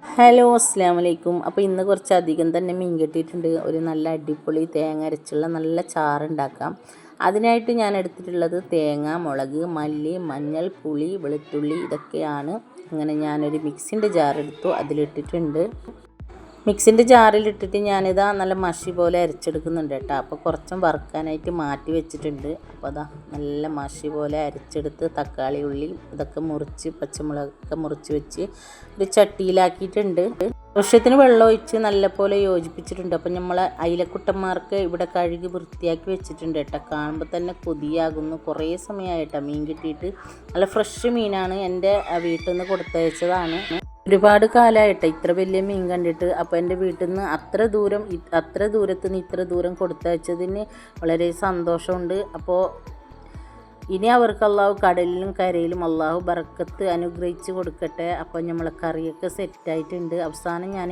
Hello അസ്സലാമു അലൈക്കും. അപ്പോൾ ഇന്ന് കുറച്ചധികം തന്നെ മീൻ കിട്ടിയിട്ടുണ്ട്. ഒരു നല്ല അടിപൊളി തേങ്ങ അരച്ചുള്ള നല്ല ചാറുണ്ടാക്കാം. അതിനായിട്ട് ഞാൻ എടുത്തിട്ടുള്ളത് തേങ്ങ, മുളക്, മല്ലി, മഞ്ഞൾ, പുളി, വെളുത്തുള്ളി ഇതൊക്കെയാണ്. അങ്ങനെ ഞാനൊരു മിക്സിൻ്റെ ജാർ എടുത്തു, അതിലിട്ടിട്ടുണ്ട്. മിക്സിൻ്റെ ജാറിലിട്ടിട്ട് ഞാനിതാ നല്ല മഷി പോലെ അരച്ചെടുക്കുന്നുണ്ട് കേട്ടോ. അപ്പോൾ കുറച്ചും വറുക്കാനായിട്ട് മാറ്റി വെച്ചിട്ടുണ്ട്. അപ്പോൾ അതാ നല്ല മഷി പോലെ അരച്ചെടുത്ത് തക്കാളി, ഉള്ളി ഇതൊക്കെ മുറിച്ച് പച്ചമുളകൊക്കെ മുറിച്ച് വെച്ച് ഒരു ചട്ടിയിലാക്കിയിട്ടുണ്ട്. ആവശ്യത്തിന് വെള്ളം ഒഴിച്ച് നല്ലപോലെ യോജിപ്പിച്ചിട്ടുണ്ട്. അപ്പം നമ്മൾ അയിലക്കുട്ടന്മാർക്ക് ഇവിടെ കഴുകി വൃത്തിയാക്കി വെച്ചിട്ടുണ്ട് കേട്ടോ. കാണുമ്പോൾ തന്നെ കൊതിയാകുന്നു. കുറേ സമയമായിട്ടോ മീൻ കിട്ടിയിട്ട്. നല്ല ഫ്രഷ് മീനാണ്, എൻ്റെ വീട്ടിൽ നിന്ന് കൊടുത്തയച്ചതാണ്. ഒരുപാട് കാലമായിട്ടോ ഇത്ര വലിയ മീൻ കണ്ടിട്ട്. അപ്പോൾ എൻ്റെ വീട്ടിൽ നിന്ന് അത്ര ദൂരത്ത് നിന്ന് ഇത്ര ദൂരം കൊടുത്തയച്ചതിന് വളരെ സന്തോഷമുണ്ട്. അപ്പോൾ ഇനി അവർക്ക് അള്ളാഹു കടലിലും കരയിലും അള്ളാഹു ബർക്കത്ത് അനുഗ്രഹിച്ച് കൊടുക്കട്ടെ. അപ്പോൾ നമ്മളെ കറിയൊക്കെ സെറ്റായിട്ടുണ്ട്. അവസാനം ഞാൻ